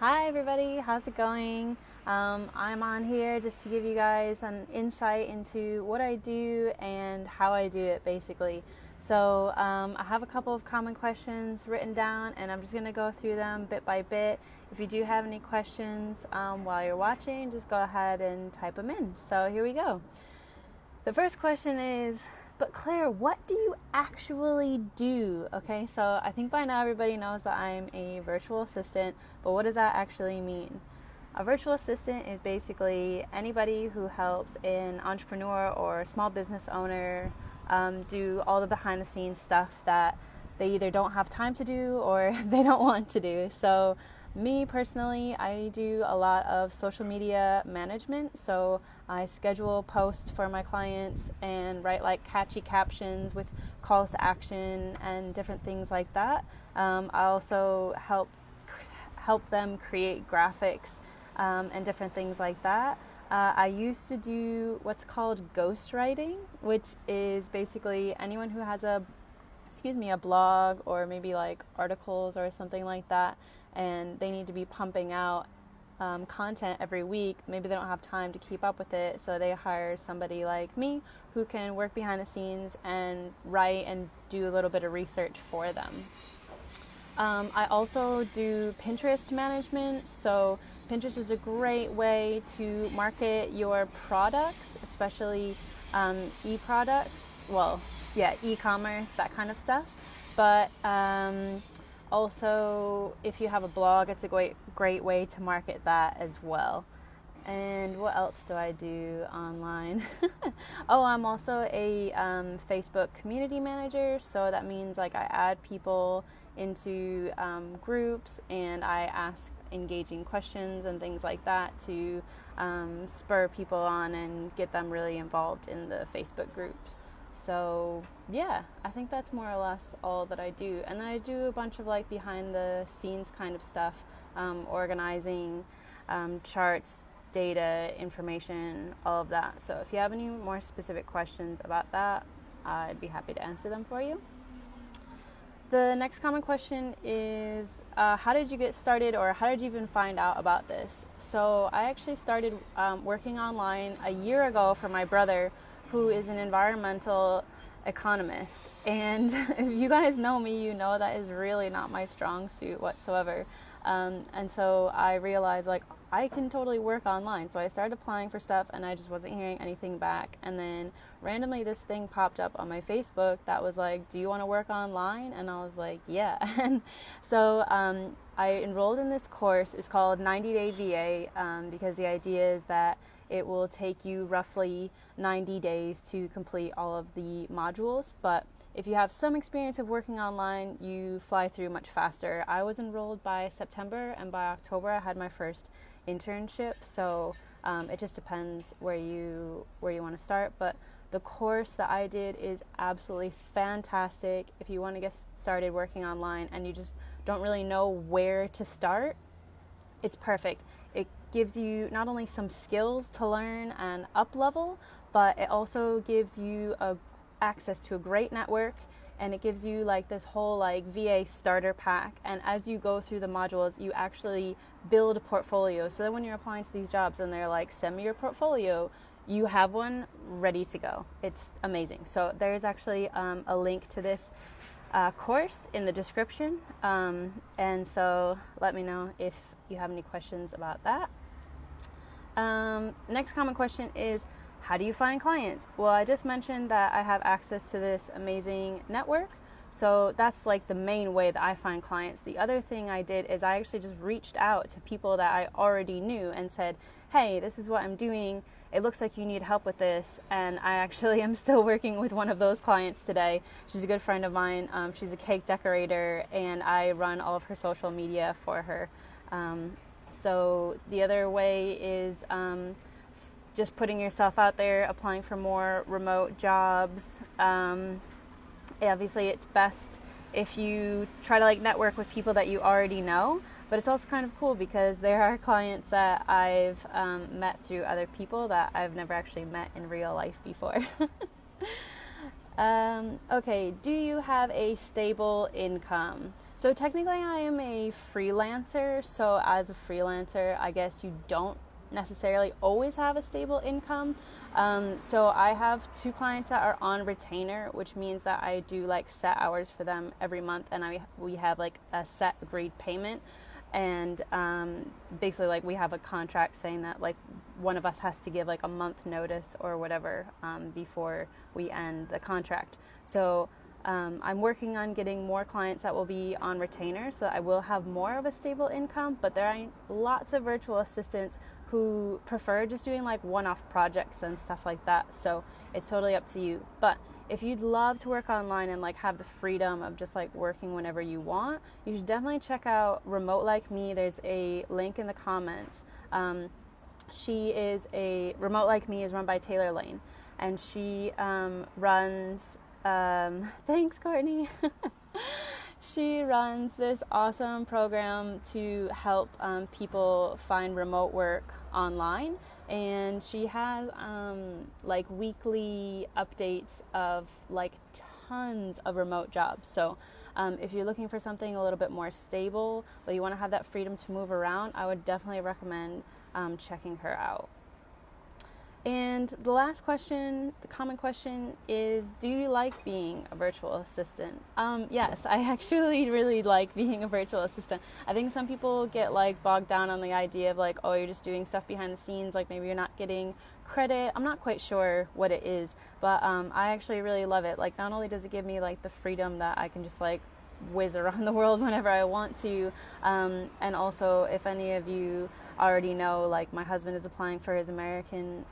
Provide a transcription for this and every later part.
Hi everybody, how's it going? I'm on here just to give you guys an insight into what I do and how I do it basically. So I have a couple of common questions written down and I'm just going to go through them bit by bit. If you do have any questions while you're watching, just go ahead and type them in. So here we go. The first question is, but Claire, what do you actually do? Okay, so I think by now everybody knows that I'm a virtual assistant, but what does that actually mean? A virtual assistant is basically anybody who helps an entrepreneur or small business owner do all the behind the scenes stuff that they either don't have time to do or they don't want to do. So me personally, I do a lot of social media management. So I schedule posts for my clients and write like catchy captions with calls to action and different things like that. I also help them create graphics and different things like that. I used to do what's called ghostwriting, which is basically anyone who has a blog or maybe like articles or something like that, and they need to be pumping out content every week. Maybe they don't have time to keep up with it, so they hire somebody like me who can work behind the scenes and write and do a little bit of research for them. I also do Pinterest management. So Pinterest is a great way to market your products, especially e-products. Well, yeah, e-commerce, that kind of stuff. But also, if you have a blog, it's a great way to market that as well. And what else do I do online? Oh, I'm also a Facebook community manager. So that means like I add people into groups and I ask engaging questions and things like that to spur people on and get them really involved in the Facebook groups. So yeah, I think that's more or less all that I do. And then I do a bunch of like behind the scenes kind of stuff, organizing charts, data, information, all of that. So if you have any more specific questions about that, I'd be happy to answer them for you. The next common question is, how did you get started, or how did you even find out about this? So I actually started working online a year ago for my brother, who is an environmental economist. And if you guys know me, you know that is really not my strong suit whatsoever. And so I realized like I can totally work online. So I started applying for stuff and I just wasn't hearing anything back. And then randomly this thing popped up on my Facebook that was like, do you want to work online? And I was like, yeah. And so I enrolled in this course. It's called 90 Day VA because the idea is that it will take you roughly 90 days to complete all of the modules. But if you have some experience of working online, you fly through much faster. I was enrolled by September, and by October I had my first internship. So it just depends where you want to start. But the course that I did is absolutely fantastic. If you want to get started working online and you just don't really know where to start, it's perfect. It gives you not only some skills to learn and up level, but it also gives you access to a great network, and it gives you like this whole like VA starter pack. And as you go through the modules, you actually build a portfolio. So that when you're applying to these jobs and they're like, send me your portfolio, you have one ready to go. It's amazing. So there's actually a link to this course in the description. And so let me know if you have any questions about that. Next common question is, how do you find clients? Well, I just mentioned that I have access to this amazing network. So that's like the main way that I find clients. The other thing I did is I actually just reached out to people that I already knew and said, hey, this is what I'm doing. It looks like you need help with this. And I actually am still working with one of those clients today. She's a good friend of mine. She's a cake decorator, and I run all of her social media for her. So the other way is just putting yourself out there, applying for more remote jobs. Obviously, it's best if you try to like network with people that you already know, but it's also kind of cool because there are clients that I've met through other people that I've never actually met in real life before. Okay, do you have a stable income? So technically I am a freelancer, so as a freelancer, I guess you don't necessarily always have a stable income. So I have two clients that are on retainer, which means that I do like set hours for them every month, and we have like a set agreed payment. And basically, like, we have a contract saying that like one of us has to give like a month notice or whatever before we end the contract. So I'm working on getting more clients that will be on retainer, so I will have more of a stable income. But there are lots of virtual assistants who prefer just doing like one-off projects and stuff like that. So it's totally up to you. But if you'd love to work online and like have the freedom of just like working whenever you want, you should definitely check out Remote Like Me. There's a link in the comments. Remote Like Me is run by Taylor Lane, and she runs, thanks Courtney. She runs this awesome program to help people find remote work online, and she has like weekly updates of like tons of remote jobs. So if you're looking for something a little bit more stable, but you want to have that freedom to move around, I would definitely recommend checking her out. And the last question, the common question is, do you like being a virtual assistant? Yes, I actually really like being a virtual assistant. I think some people get like bogged down on the idea of like, oh, you're just doing stuff behind the scenes, like maybe you're not getting credit. I'm not quite sure what it is, but I actually really love it. Like, not only does it give me like the freedom that I can just like whiz around the world whenever I want to, and also, if any of you already know, like, my husband is applying for his American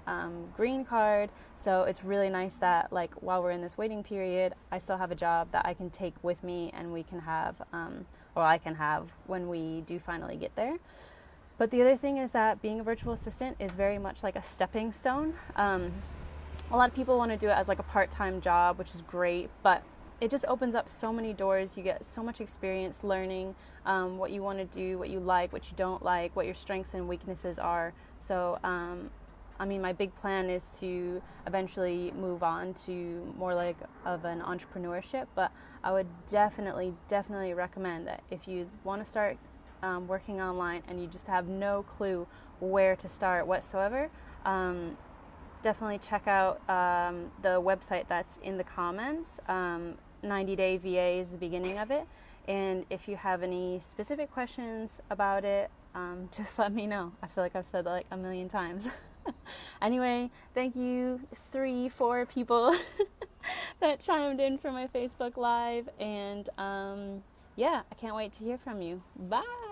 green card, so it's really nice that like while we're in this waiting period, I still have a job that I can take with me, and we can have or I can have when we do finally get there. But the other thing is that being a virtual assistant is very much like a stepping stone. A lot of people want to do it as like a part-time job, which is great, but it just opens up so many doors. You get so much experience learning what you want to do, what you like, what you don't like, what your strengths and weaknesses are. So, I mean, my big plan is to eventually move on to more like of an entrepreneurship, but I would definitely recommend that if you want to start working online and you just have no clue where to start whatsoever, definitely check out the website that's in the comments. 90 Day VA is the beginning of it, and if you have any specific questions about it, just let me know. I feel like I've said that like a million times. Anyway, thank you 3-4 people that chimed in for my Facebook Live, and yeah, I can't wait to hear from you. Bye.